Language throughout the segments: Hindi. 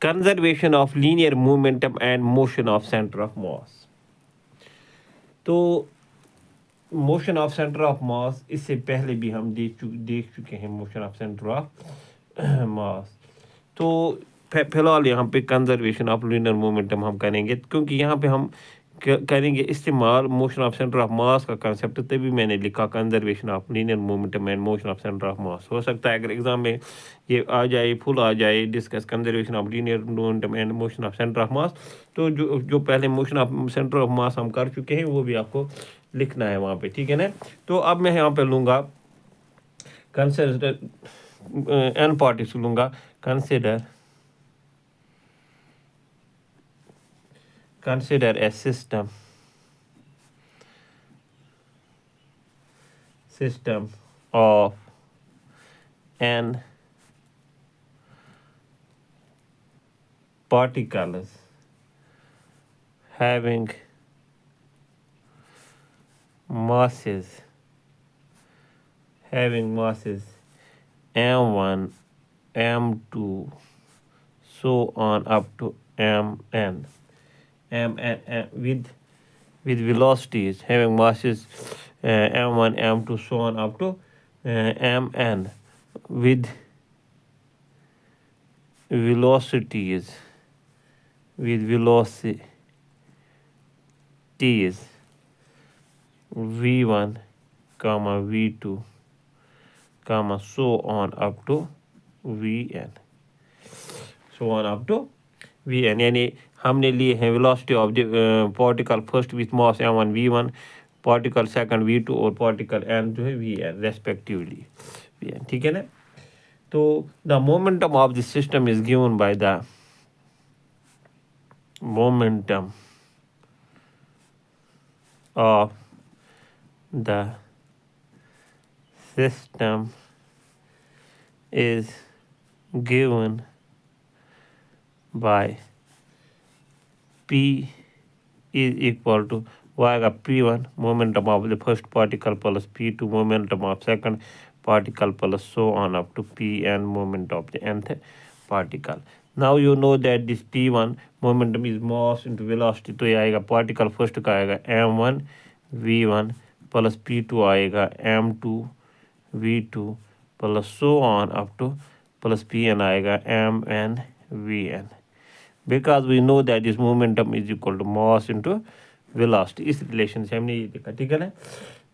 Conservation of linear momentum and motion of centre of mass. तो motion of centre of mass इससे पहले भी हम देख चुके हैं motion of centre of mass. तो फिलहाल यहाँ पे कंजर्वेशन ऑफ लीनियर मोमेंटम हम करेंगे, क्योंकि यहाँ पे हम करेंगे इस्तेमाल मोशन ऑफ सेंटर ऑफ मास का कंसेप्ट, तभी मैंने लिखा conservation of linear momentum and motion of centre of मास। हो सकता है अगर एग्जाम में ये आ जाए, फुल आ जाए, discuss conservation of linear momentum and motion of centre of mass, तो जो जो पहले मोशन ऑफ सेंटर ऑफ मास हम कर चुके हैं वो भी आपको लिखना है वहाँ पे, ठीक है ना। तो अब मैं यहाँ पे लूँगा कंसिडर एन पार्टिकल लूँगा, consider a system of n particles having masses m1 m2 so on up to mn with velocities having masses m1 m2 so on up to mn with velocities v1 comma v2 comma so on up to vn, यानी हमने लिए हैं velocity of the particle first with mass m1 v1, particle second v2 और पार्टिकल n जो है vn रेस्पेक्टिवली vn, ठीक है ना। तो the momentum of the system is given by the momentum of the system is given by P is equal to वो आएगा P1 momentum of the first particle plus P2 momentum of second particle plus so on up to Pn moment of the nth particle. Now you know that this P1 momentum is mass into velocity, तो ये आएगा particle first का आएगा m1 v1 plus P2 आएगा m2 v2 plus so on up to plus Pn आएगा mn vn, because we know that this momentum is equal to mass into velocity। इस रिलेशन से हमने ये देखा, ठीक है ना।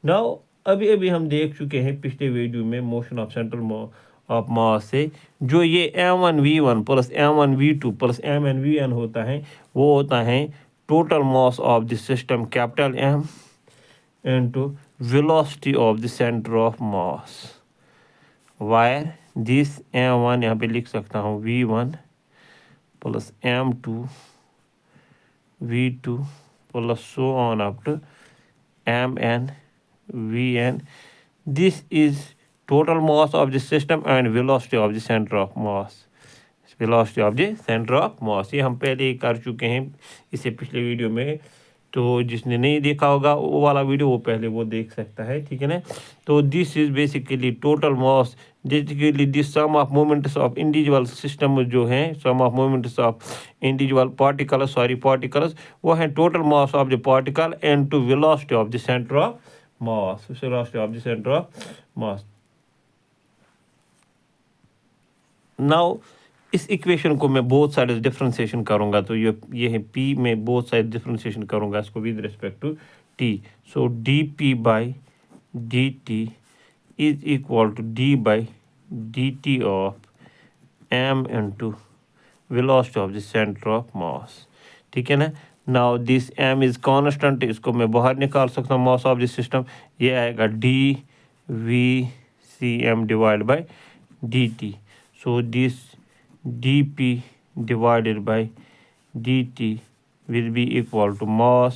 नाउ अभी हम देख चुके हैं पिछले वीडियो में motion of central of mass से जो ये m1v1 plus m1v2 plus mn होता है, वो होता है total mass of the system capital M into velocity of the centre of mass, wire this m1 यहाँ पे लिख सकता हूँ v1 plus m2 v2 plus so on up to mn vn. This is total mass of the system and velocity of the center of mass, ये हम पहले ही कर चुके हैं इससे पिछले वीडियो में, तो जिसने नहीं देखा होगा वो वाला वीडियो वो पहले वो देख सकता है, ठीक है ना। तो this is basically total mass, basically this sum of moments of individual system जो हैं, sum of moments of individual particles वो हैं total mass of the particle and to velocity of the centre of mass, now इस इक्वेशन को मैं बहुत सारे डिफ्रेंशिएशन करूँगा, तो ये है पी में बहुत सारे डिफ्रेंशिएशन करूँगा इसको with respect to t. So d p by d t is equal to d by d t of m into velocity of the centre of mass, ठीक है ना। Now this m is constant, इसको मैं बाहर निकाल सकता हूँ मास ऑफ द सिस्टम, ये आएगा d v c m divide by d t. So this dp divided by dt will be equal to mass,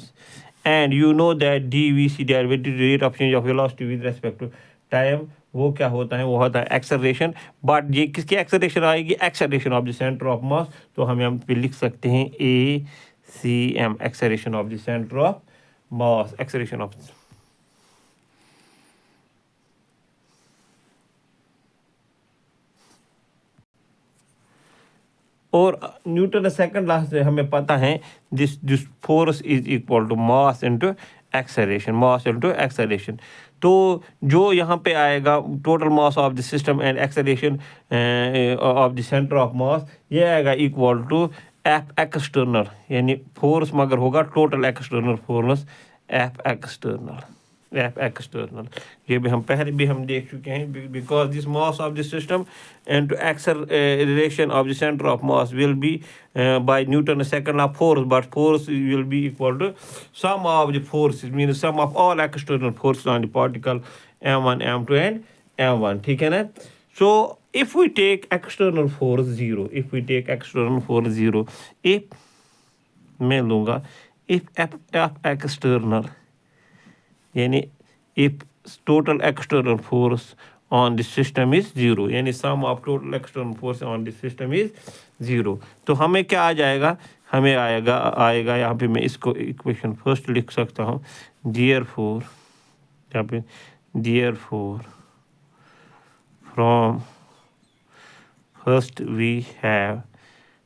and you know that dvc derivative rate of change of velocity with respect to time वो क्या होता है, वो होता है एक्सेलरेशन। बट ये किसकी एक्सेलरेशन आएगी, acceleration of the centre of mass, तो हम यहाँ पे लिख सकते हैं A C M acceleration of the centre of mass, acceleration of और न्यूटन सेकंड लॉ से हमें पता है this force is equal to mass into acceleration. तो जो यहाँ पे आएगा total mass of the system and acceleration of the centre of mass, ये आएगा इक्वल टू एफ एक्सटर्नल, यानी फोर्स मगर होगा total external force F external. ये भी हम पहले भी हम देख चुके हैं, because this mass of the system and to acceleration of the centre of mass will be by Newton second law force, but force will be equal to sum of the forces mean sum of all external forces on the particle m1 m2 and m1, ठीक है ना। सो if we take external force 0, if we take external force 0, if मैं लूँगा if f external, यानी if total external force on the system is 0, यानी sum of total external force on the system is 0, तो हमें क्या आ जाएगा, हमें आएगा यहाँ पे मैं इसको इक्वेशन फर्स्ट लिख सकता हूँ, therefore यहाँ पे therefore from first we have,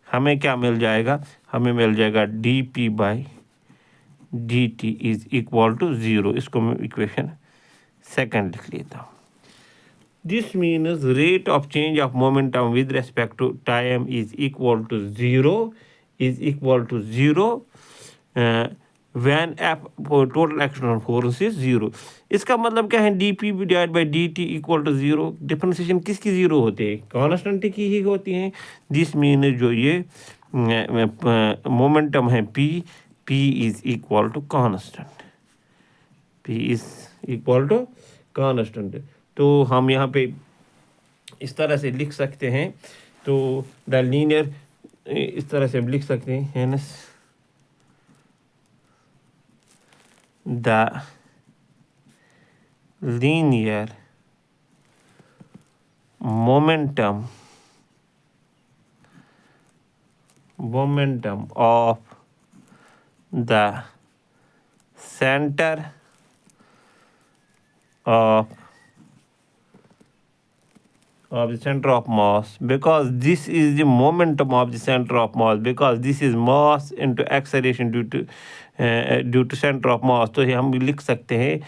हमें क्या मिल जाएगा, हमें मिल जाएगा dp/dt इज इक्वल टू 0। इसको मैं इक्वेशन सेकंड लिख लेता हूँ। This means rate of change of momentum with respect to time is equal to 0 when f total external force is 0। इसका मतलब क्या है, dp/dt इक्वल टू 0। डिफरेंशिएशन किसकी 0 होते हैं, कांस्टेंट की ही होती हैं। दिस मीन जो ये मोमेंटम है p is equal to constant, p is equal to constant. तो हम यहाँ पे इस तरह से लिख सकते हैं, तो द लीनियर इस तरह से हम लिख सकते हैं, hence the linear momentum of the center of the center of mass, because this is the momentum of the center of mass, because this is mass into acceleration due to center of mass। तो हम लिख सकते हैं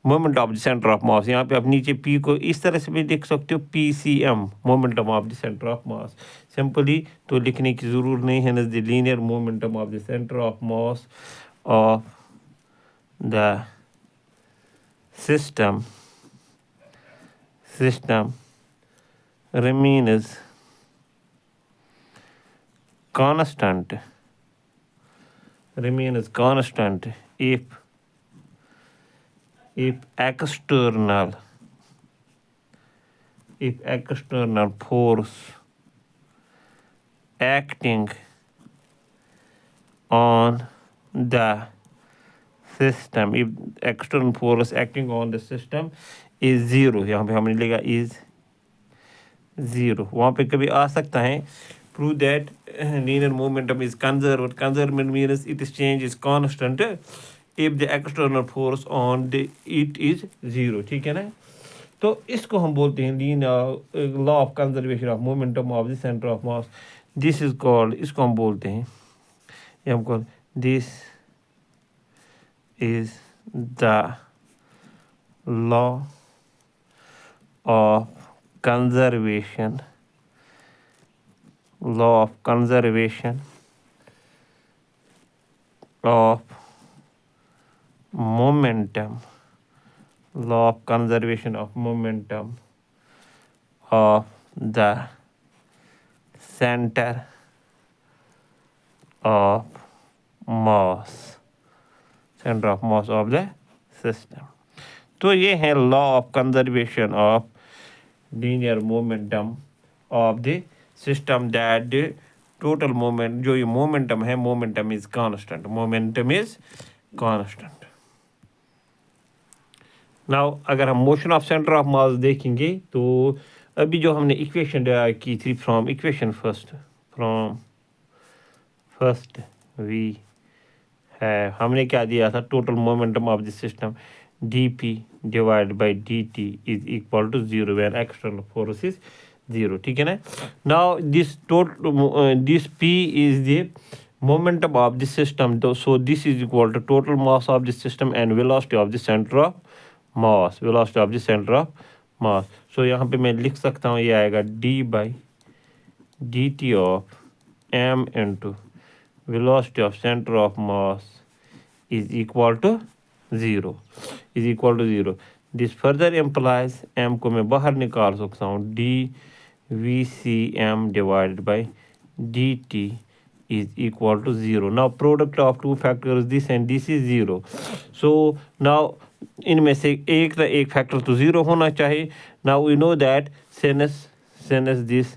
moment of the centre of मास। यहाँ पे आप नीचे p को इस तरह से भी लिख सकते हो, PCM momentum of the centre of mass. Simply तो लिखने की ज़रूरत नहीं है, the linear momentum of the centre of mass of the system remains constant if external force acting on the system, if external force acting on the system is 0। यहाँ पे हमने लिखा is 0, वहाँ पे कभी आ सकता है prove that linear momentum is conserved means its change is constant if the external force on it is 0, ठीक है ना। तो इसको हम बोलते हैं linear law of conservation of momentum of the center of mass। this is called, इसको हम बोलते हैं, ये हम call this is the law of conservation of momentum of the center of mass of the system। तो ये है law of conservation of linear momentum of the system, that total moment, जो ये मोमेंटम है, मोमेंटम इज कांस्टेंट। नाउ अगर हम मोशन ऑफ सेंटर ऑफ मास देखेंगे, तो अभी जो हमने इक्वेशन डिराइव की थी फ्रॉम इक्वेशन फर्स्ट वी है, हमने क्या दिया था, total momentum of the system dp/dt is equal to 0 when external force is 0, ठीक है ना। Now this P is the momentum of the system, so this is equal to total mass of the system and velocity of the center of mass, velocity of the center of mass. so यहाँ पे मैं लिख सकता हूँ, ये आएगा d/dt of m into velocity of center of mass is equal to 0, is equal to 0. This further implies m को मैं बाहर निकाल सकता हूँ, dvcm divided by dt is equal to 0. Now product of two factors, this and this is 0. So now इनमें से एक ना एक फैक्टर तो 0 होना चाहिए. Now we know that since this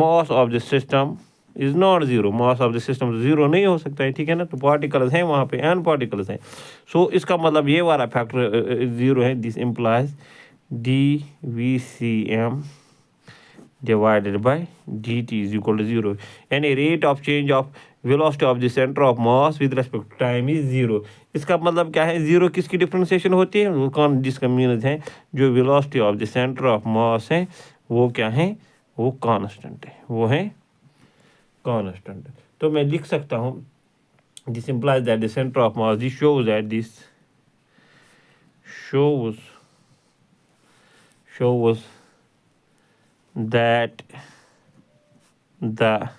mass of the system is not 0, mass of the system 0 नहीं हो सकता है, ठीक है ना. तो पार्टिकल्स हैं वहाँ पे, n पार्टिकल्स हैं. So इसका मतलब ये वाला फैक्टर 0 है. This implies dvcm divided by dt is equal to 0. Any rate of change of velocity of the center of mass with respect to time is 0. इसका मतलब क्या है, 0 किसकी डिफरेंशिएशन होती है, वो कौन, जिसका मीन्स है जो velocity of the center of mass है वो क्या है, वो कांस्टेंट है, वो है कांस्टेंट. तो मैं लिख सकता हूँ, this implies that the center of mass, this shows that that the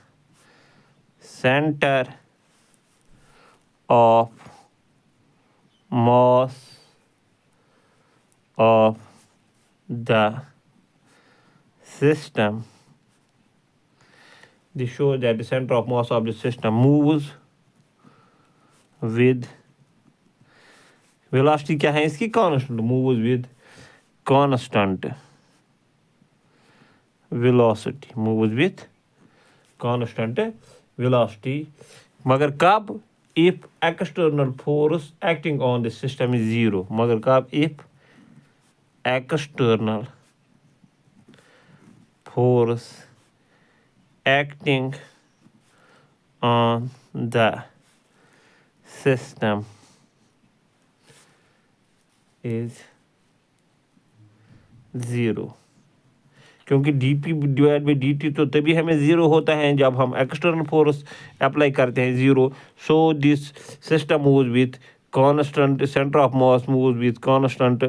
center of mass of the system, this shows that the center of mass of the system moves with velocity क्या है इसकी, constant, moves with constant velocity, moves with constant velocity. मगर कब, if external force acting on the system is 0. मगर कब, if external force acting on the system is 0. क्योंकि dp डिवाइड बाई dt तो तभी हमें 0 होता है जब हम एक्सटर्नल फोर्स अप्लाई करते हैं 0. So this system moves with constant, center of mass moves with constant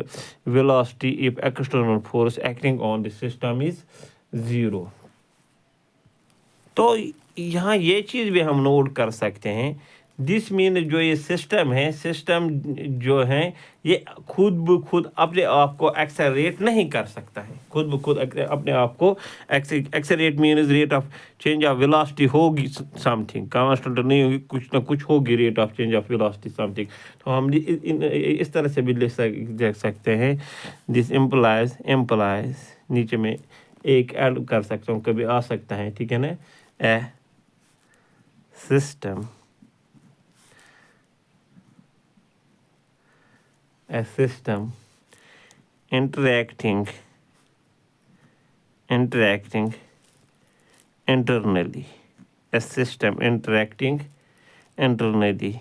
velocity if external force acting on the system is 0. तो यहाँ ये चीज़ भी हम नोट कर सकते हैं, दिस मीन जो ये सिस्टम है, सिस्टम जो है ये खुद ब खुद अपने आप को एक्सेलरेट नहीं कर सकता है, खुद ब खुद अपने आप को accelerate means rate of change of velocity होगी समथिंग, कांस्टेंट नहीं होगी, कुछ ना कुछ होगी rate of change of velocity something. तो हम इस तरह से भी देख सकते हैं, दिस इम्प्लाइज नीचे में एक ऐड कर सकता हूँ, कभी आ सकता है, ठीक है ना. ए system interacting internally, a system interacting internally.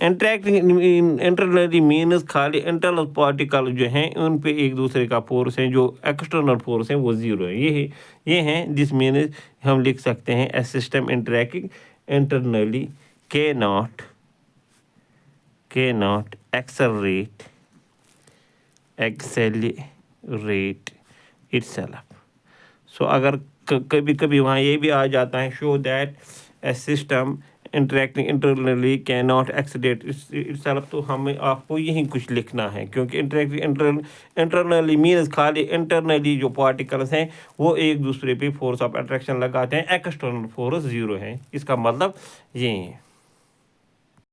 Internally means खाली इंटरनल पार्टिकल जो हैं उन पे एक दूसरे का फोर्स है, जो एक्सटर्नल फोर्स है वो 0 है. ये हैं दिस मीन्स हम लिख सकते हैं ए सिस्टम इंटरैक्टिंग इंटरनली के नॉट accelerate itself. सो अगर कभी कभी वहाँ ये भी आ जाता है, show that A system interacting internally can not accelerate itself, तो हमें आपको यही कुछ लिखना है, क्योंकि इंटरनली मीन्स खाली इंटरनली जो पार्टिकल्स हैं वो एक दूसरे पे फोर्स ऑफ अट्रैक्शन लगाते हैं, एक्सटर्नल फोर्स 0 है. इसका मतलब ये है.